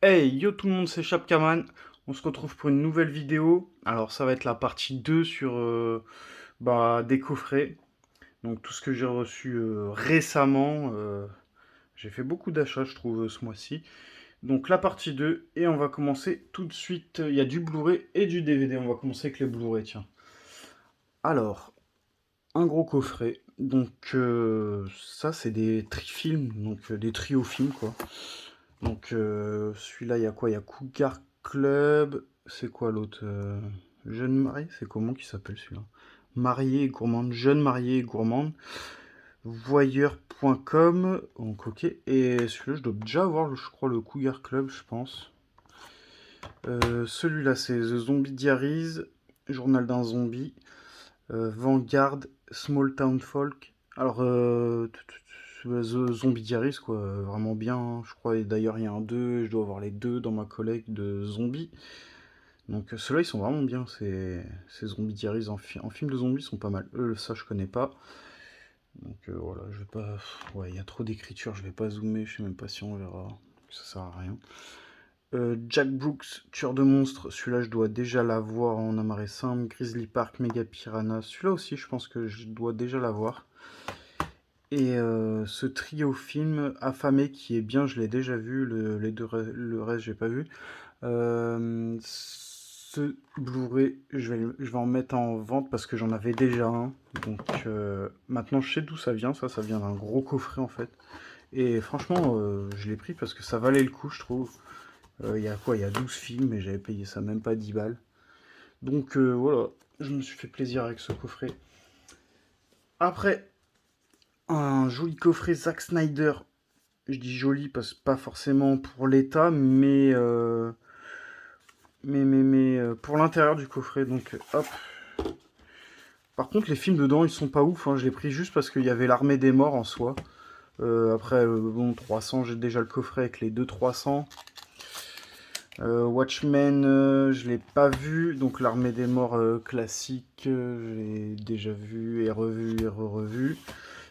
Hey, yo tout le monde, c'est Chapkaman. On se retrouve pour une nouvelle vidéo. Alors ça va être la partie 2 sur des coffrets. Donc tout ce que j'ai reçu récemment. J'ai fait beaucoup d'achats, je trouve, ce mois-ci. Donc la partie 2 et on va commencer tout de suite. Il y a du Blu-ray et du DVD. On va commencer avec les Blu-ray, tiens. Alors, un gros coffret. Donc ça c'est des trifilms, donc des triofilms quoi. Donc celui-là, il y a quoi? Il y a Cougar Club. C'est quoi l'autre? Jeune marié? C'est comment qui s'appelle celui-là? Marié et gourmande. Jeune marié et gourmande. Voyeur.com. Donc ok. Et celui-là, je dois déjà avoir, je crois, le Cougar Club, je pense. Celui-là, c'est The Zombie Diaries. Journal d'un zombie. Vanguard. Small Town Folk. Alors, The Zombie Diaries, quoi, vraiment bien, hein, je crois. Et d'ailleurs, il y a un 2, je dois avoir les deux dans ma collecte de zombies. Donc, ceux-là, ils sont vraiment bien, ces Zombie Diaries en film de zombies sont pas mal. Eux, ça, je connais pas. Donc, voilà, je vais pas. Ouais, il y a trop d'écriture, je vais pas zoomer, je sais même pas si on verra. Ça sert à rien. Jack Brooks, tueur de monstres, celui-là, je dois déjà l'avoir en amarré simple. Grizzly Park, Mega Piranha, celui-là aussi, je pense que je dois déjà l'avoir. Et ce trio film affamé qui est bien, je l'ai déjà vu, le reste j'ai pas vu. Ce Blu-ray, je vais en mettre en vente parce que j'en avais déjà un. Donc maintenant je sais d'où ça vient, ça vient d'un gros coffret en fait. Et franchement, je l'ai pris parce que ça valait le coup, je trouve. Il y a quoi? Il y a 12 films et j'avais payé ça même pas 10 balles. Donc voilà, je me suis fait plaisir avec ce coffret. Après, un joli coffret Zack Snyder. Je dis joli parce que pas forcément pour l'état, mais pour l'intérieur du coffret. Donc hop. Par contre, les films dedans, ils sont pas ouf, hein. Je l'ai pris juste parce qu'il y avait l'armée des morts en soi. Après, bon, 300, j'ai déjà le coffret avec les deux 300. Watchmen, je l'ai pas vu. Donc l'armée des morts classique, je l'ai déjà vu et revu et re-revu.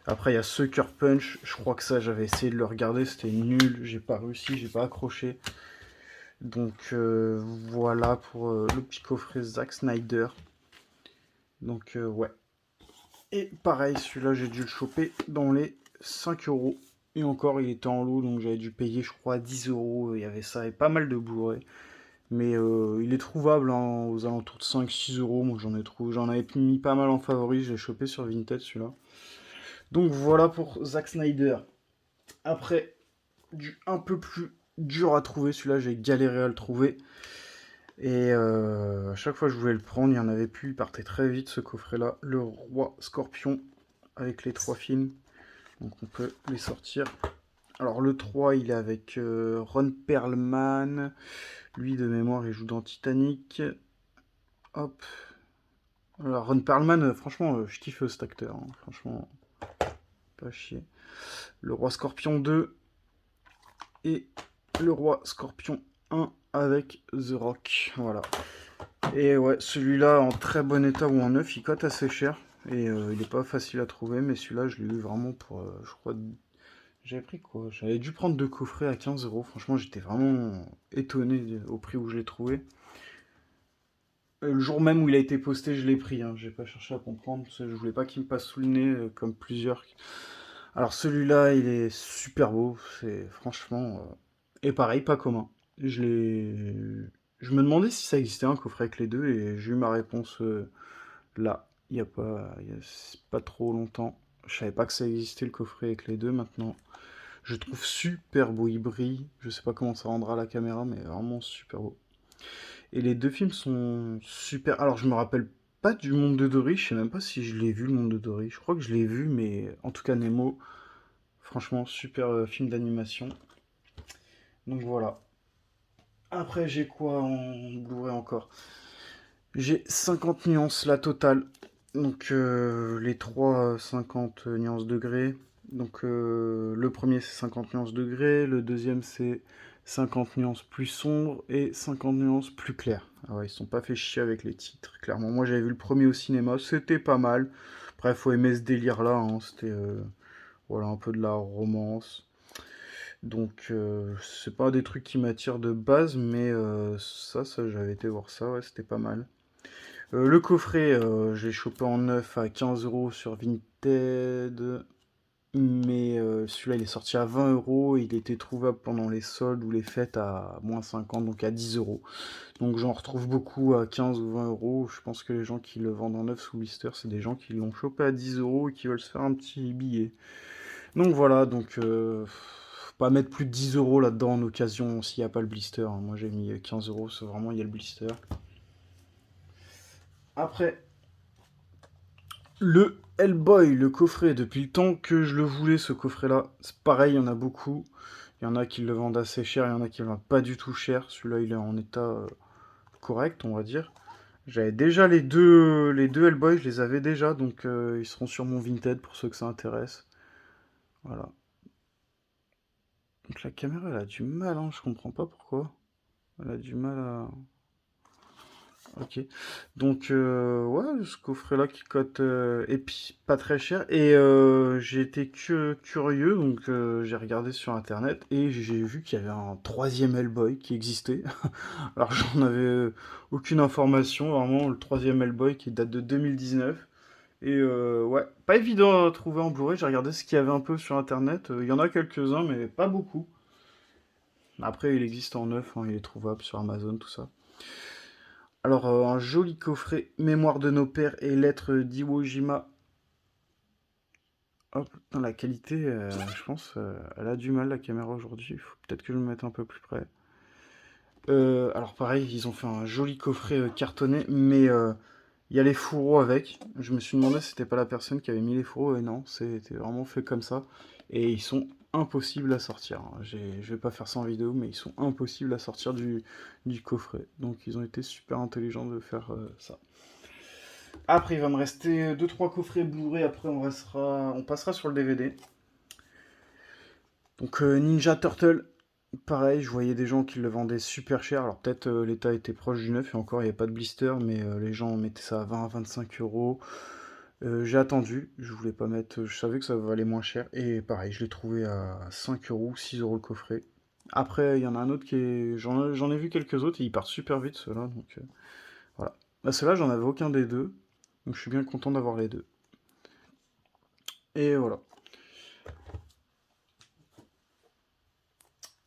Après, il y a Sucker Punch. Je crois que ça, j'avais essayé de le regarder, c'était nul. J'ai pas réussi, j'ai pas accroché. Donc voilà pour le petit coffret Zack Snyder. Donc ouais. Et pareil, celui-là, j'ai dû le choper dans les 5 euros. Et encore, il était en lot, donc j'avais dû payer, je crois, 10 euros. Il y avait ça et pas mal de Blu-ray. Mais il est trouvable hein, aux alentours de 5-6 euros. Moi, j'en ai trouvé, j'en avais mis pas mal en favori. Je l'ai chopé sur Vinted, celui-là. Donc voilà pour Zack Snyder. Après, du un peu plus dur à trouver, celui-là, j'ai galéré à le trouver. Et à chaque fois que je voulais le prendre, il n'y en avait plus. Il partait très vite ce coffret-là. Le Roi Scorpion avec les trois films. Donc on peut les sortir. Alors le 3 il est avec Ron Perlman. Lui, de mémoire, il joue dans Titanic. Hop. Alors Ron Perlman, franchement, je kiffe cet acteur, hein. Franchement, pas chier. Le Roi Scorpion 2 et le Roi Scorpion 1 avec The Rock. Voilà. Et ouais, celui-là en très bon état ou en neuf, il cote assez cher. Et il est pas facile à trouver, mais celui-là, je l'ai eu vraiment pour, je crois, j'avais pris quoi? J'avais dû prendre deux coffrets à 15 euros. Franchement, j'étais vraiment étonné au prix où je l'ai trouvé. Le jour même où il a été posté, je l'ai pris, hein. J'ai pas cherché à comprendre, parce que je voulais pas qu'il me passe sous le nez comme plusieurs. Alors celui-là, il est super beau. C'est franchement... Et pareil, pas commun. Je l'ai... Je me demandais si ça existait un coffret avec les deux, et j'ai eu ma réponse là, c'est pas trop longtemps. Je savais pas que ça existait le coffret avec les deux maintenant. Je le trouve super beau, il brille. Je sais pas comment ça rendra à la caméra, mais vraiment super beau. Et les deux films sont super. Alors je me rappelle pas du Monde de Dory, je sais même pas si je l'ai vu le Monde de Dory. Je crois que je l'ai vu, mais en tout cas Nemo, franchement super film d'animation. Donc voilà. Après j'ai quoi en Blu-ray encore? J'ai 50 nuances la totale. Donc les trois 50 nuances degrés. Donc le premier c'est 50 nuances degrés, le deuxième c'est 50 nuances plus sombres et 50 nuances plus claires. Ah ouais, ils sont pas fait chier avec les titres, clairement. Moi j'avais vu le premier au cinéma, c'était pas mal. Bref, faut aimer ce délire là, hein. C'était voilà, un peu de la romance. Donc c'est pas des trucs qui m'attirent de base, mais ça j'avais été voir ça, ouais, c'était pas mal. Le coffret, j'ai chopé en neuf à 15 euros sur Vinted, mais celui-là il est sorti à 20 euros, il était trouvable pendant les soldes ou les fêtes à moins 50, donc à 10 euros. Donc j'en retrouve beaucoup à 15 ou 20 euros. Je pense que les gens qui le vendent en neuf sous blister, c'est des gens qui l'ont chopé à 10 euros et qui veulent se faire un petit billet. Donc voilà, donc faut pas mettre plus de 10 euros là-dedans en occasion s'il n'y a pas le blister, hein. Moi j'ai mis 15 euros, c'est vraiment il y a le blister. Après, le Hellboy, le coffret, depuis le temps que je le voulais ce coffret-là, c'est pareil, il y en a beaucoup. Il y en a qui le vendent assez cher, il y en a qui le vendent pas du tout cher. Celui-là il est en état correct, on va dire. J'avais déjà les deux Hellboy, je les avais déjà, donc ils seront sur mon Vinted pour ceux que ça intéresse. Voilà. Donc la caméra, elle a du mal, hein, je comprends pas pourquoi. Elle a du mal à... Ok. Donc, ouais, ce coffret-là qui cote, et puis pas très cher. Et j'ai été curieux, donc j'ai regardé sur Internet et j'ai vu qu'il y avait un troisième Hellboy qui existait. Alors j'en avais aucune information, vraiment, le troisième Hellboy qui date de 2019. Et ouais, pas évident à trouver en Blu-ray. J'ai regardé ce qu'il y avait un peu sur Internet. Il y en a quelques-uns, mais pas beaucoup. Après, il existe en neuf, hein, il est trouvable sur Amazon, tout ça. Alors, un joli coffret Mémoire de nos pères et lettres d'Iwo Jima. Hop, putain, la qualité, je pense, elle a du mal la caméra aujourd'hui. Il faut peut-être que je me mette un peu plus près. Alors, pareil, ils ont fait un joli coffret cartonné, mais il y a les fourreaux avec. Je me suis demandé si c'était pas la personne qui avait mis les fourreaux, et non, c'était vraiment fait comme ça. Et ils sont impossibles à sortir, hein. Je vais pas faire ça en vidéo, mais ils sont impossibles à sortir du coffret. Donc ils ont été super intelligents de faire ça. Après, il va me rester deux trois coffrets Blu-ray, après on passera sur le DVD. Donc Ninja Turtle, pareil, je voyais des gens qui le vendaient super cher. Alors peut-être l'état était proche du neuf et encore il n'y a pas de blister, mais les gens mettaient ça à 20 à 25 euros. J'ai attendu, je voulais pas mettre, je savais que ça valait moins cher. Et pareil, je l'ai trouvé à 5 euros, 6 euros le coffret. Après, il y en a un autre qui est. J'en ai vu quelques autres et ils partent super vite ceux-là. Donc voilà. Bah, ceux-là, j'en avais aucun des deux. Donc je suis bien content d'avoir les deux. Et voilà.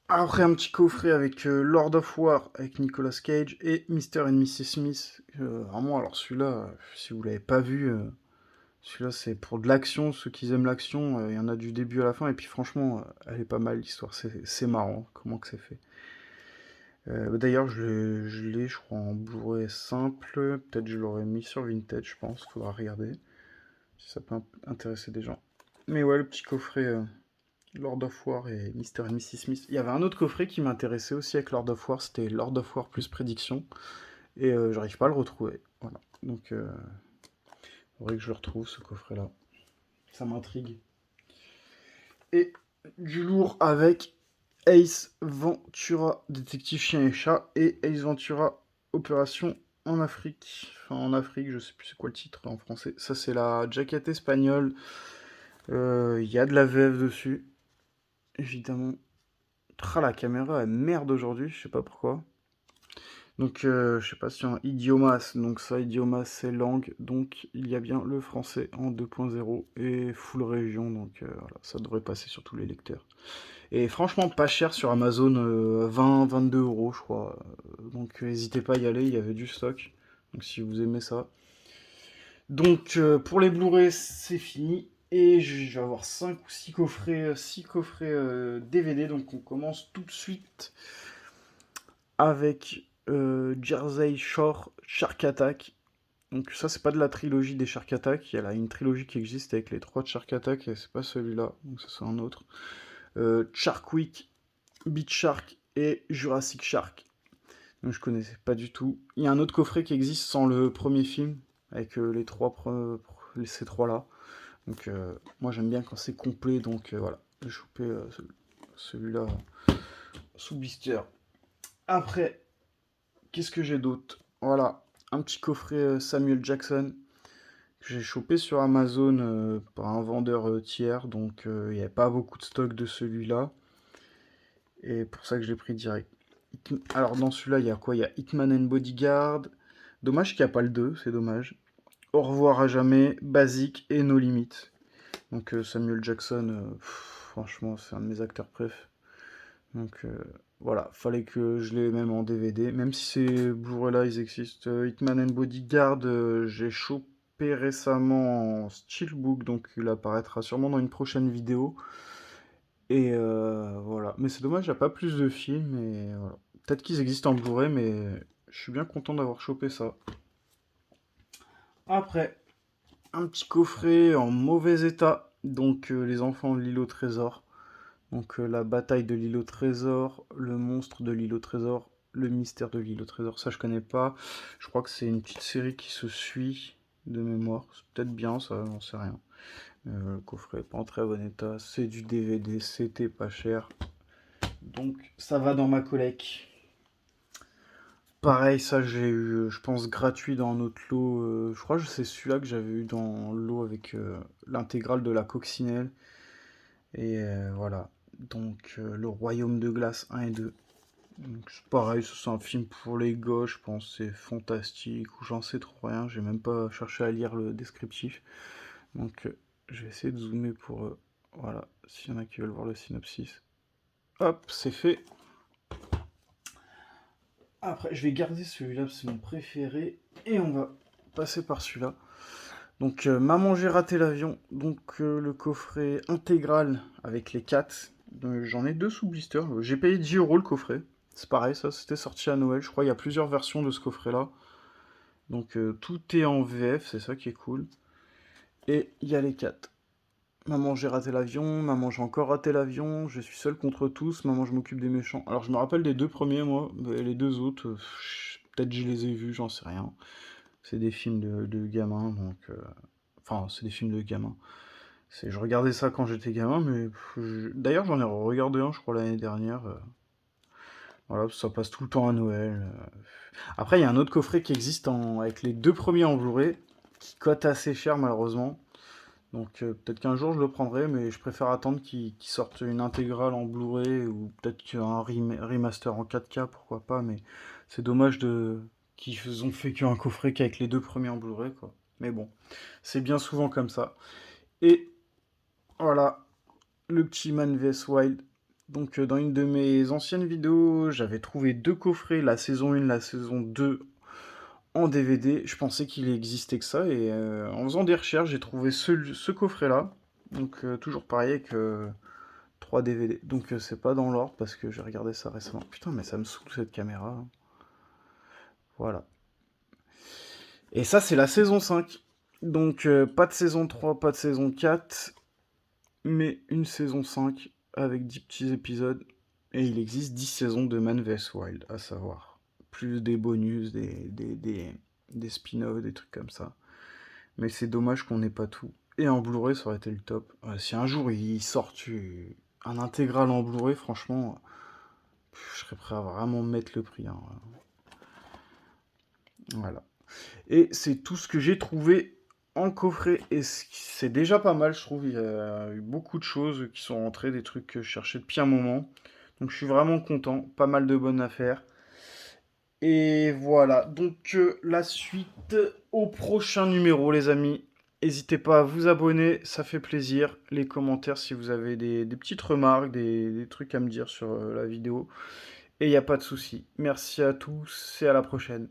Après, un petit coffret avec Lord of War avec Nicolas Cage et Mr. and Mrs. Smith. Vraiment, alors celui-là, si vous l'avez pas vu, celui-là c'est pour de l'action. Ceux qui aiment l'action, il y en a du début à la fin. Et puis franchement, elle est pas mal l'histoire. C'est marrant comment que c'est fait. D'ailleurs, je crois, en Blu-ray simple. Peut-être je l'aurais mis sur Vintage, je pense. Faudra regarder si ça peut intéresser des gens. Mais ouais, le petit coffret. Lord of War et Mr. et Mrs. Smith. Il y avait un autre coffret qui m'intéressait aussi avec Lord of War, c'était Lord of War plus prédiction. Et j'arrive pas à le retrouver. Voilà. Donc, il faudrait que je le retrouve, ce coffret-là. Ça m'intrigue. Et du lourd avec Ace Ventura, détective chien et chat, et Ace Ventura, opération en Afrique. Enfin, en Afrique, je sais plus c'est quoi le titre en français. Ça, c'est la jaquette espagnole. Il y a de la VF dessus, évidemment. Ah, la caméra, elle merde aujourd'hui, je sais pas pourquoi. Donc, je sais pas si un idiomas, donc ça, idiomas, c'est langue, donc il y a bien le français en 2.0 et full région, donc voilà, ça devrait passer sur tous les lecteurs. Et franchement, pas cher sur Amazon, 20-22 euros, je crois. Donc, n'hésitez pas à y aller, il y avait du stock. Donc, si vous aimez ça. Donc, pour les Blu-ray, c'est fini. Et je vais avoir 5 ou 6 coffrets DVD. Donc, on commence tout de suite avec Jersey Shore Shark Attack. Donc ça, c'est pas de la trilogie des Shark Attack. Il y a là une trilogie qui existe avec les 3 de Shark Attack et c'est pas celui-là. Donc ça, c'est un autre. Shark Week, Beach Shark et Jurassic Shark. Donc je connaissais pas du tout. Il y a un autre coffret qui existe sans le premier film avec ces trois-là. Donc moi j'aime bien quand c'est complet. Donc voilà, j'ai chopé celui-là sous blister. Après, qu'est-ce que j'ai d'autre? Voilà, un petit coffret Samuel Jackson que j'ai chopé sur Amazon par un vendeur tiers, donc il n'y avait pas beaucoup de stock de celui-là. Et pour ça que je l'ai pris direct. Alors dans celui-là, il y a quoi? Il y a Hitman and Bodyguard. Dommage qu'il n'y a pas le 2, c'est dommage. Au revoir à jamais, Basic et No Limit. Donc Samuel Jackson, franchement, c'est un de mes acteurs préf. Donc voilà, fallait que je l'ai même en DVD. Même si ces Blu-ray là, ils existent. Hitman and Bodyguard, j'ai chopé récemment en Steelbook, donc il apparaîtra sûrement dans une prochaine vidéo. Et voilà. Mais c'est dommage, il n'y a pas plus de films. Et voilà. Peut-être qu'ils existent en Blu-ray, mais je suis bien content d'avoir chopé ça. Après, un petit coffret en mauvais état. Donc les enfants de l'île au trésor. Donc la bataille de l'île au trésor, le monstre de l'île au trésor, le mystère de l'île au trésor. Ça je connais pas. Je crois que c'est une petite série qui se suit de mémoire. C'est peut-être bien ça, j'en sais rien. Le coffret est pas en très bon état. C'est du DVD, c'était pas cher. Donc ça va dans ma collecte. Pareil, ça j'ai eu, je pense, gratuit dans un autre lot. Je crois que c'est celui-là que j'avais eu dans le lot avec l'intégrale de la coccinelle. Et voilà. Donc le Royaume de glace 1 et 2. Donc, c'est pareil, ça, c'est un film pour les gosses, je pense. C'est fantastique. Ou j'en sais trop rien. J'ai même pas cherché à lire le descriptif. Donc je vais essayer de zoomer pour voilà, s'il y en a qui veulent voir le synopsis. Hop, c'est fait. Après, je vais garder celui-là, c'est mon préféré. Et on va passer par celui-là. Donc, Maman, j'ai raté l'avion. Donc, le coffret intégral avec les 4. J'en ai deux sous blister. J'ai payé 10 € le coffret. C'est pareil, ça, c'était sorti à Noël. Je crois qu'il y a plusieurs versions de ce coffret-là. Donc, tout est en VF, c'est ça qui est cool. Et il y a les 4. Maman, j'ai raté l'avion. Maman, j'ai encore raté l'avion. Je suis seul contre tous. Maman, je m'occupe des méchants. Alors, je me rappelle des deux premiers, moi. Mais les deux autres, peut-être je les ai vus, j'en sais rien. C'est des films de gamins, donc... Enfin, c'est des films de gamins. Je regardais ça quand j'étais gamin, mais... D'ailleurs, j'en ai regardé un, je crois, l'année dernière. Voilà, ça passe tout le temps à Noël. Après, il y a un autre coffret qui existe avec les deux premiers en Blu-ray, qui cote assez cher, malheureusement. Donc peut-être qu'un jour je le prendrai, mais je préfère attendre qu'ils sortent une intégrale en Blu-ray ou peut-être qu'un remaster en 4K, pourquoi pas. Mais c'est dommage qu'ils ont fait qu'un coffret qu'avec les deux premiers en Blu-ray, quoi. Mais bon, c'est bien souvent comme ça. Et voilà, le petit Man vs Wild. Donc dans une de mes anciennes vidéos, j'avais trouvé deux coffrets, la saison 1, la saison 2 en DVD. Je pensais qu'il existait que ça, et en faisant des recherches, j'ai trouvé ce coffret-là. Donc toujours pareil avec 3 DVD. Donc c'est pas dans l'ordre parce que j'ai regardé ça récemment. Putain, mais ça me saoule cette caméra. Voilà. Et ça, c'est la saison 5. Donc pas de saison 3, pas de saison 4, mais une saison 5 avec 10 petits épisodes. Et il existe 10 saisons de Man vs Wild, à savoir. Plus des bonus, des spin-offs, des trucs comme ça. Mais c'est dommage qu'on n'ait pas tout. Et en Blu-ray, ça aurait été le top. Si un jour ils sortent un intégral en Blu-ray, franchement, je serais prêt à vraiment mettre le prix, hein. Voilà. Et c'est tout ce que j'ai trouvé en coffret. Et c'est déjà pas mal, je trouve. Il y a eu beaucoup de choses qui sont rentrées, des trucs que je cherchais depuis un moment. Donc je suis vraiment content. Pas mal de bonnes affaires. Et voilà. Donc la suite au prochain numéro, les amis. N'hésitez pas à vous abonner, ça fait plaisir. Les commentaires si vous avez des petites remarques, des trucs à me dire sur la vidéo. Et il n'y a pas de souci. Merci à tous et à la prochaine.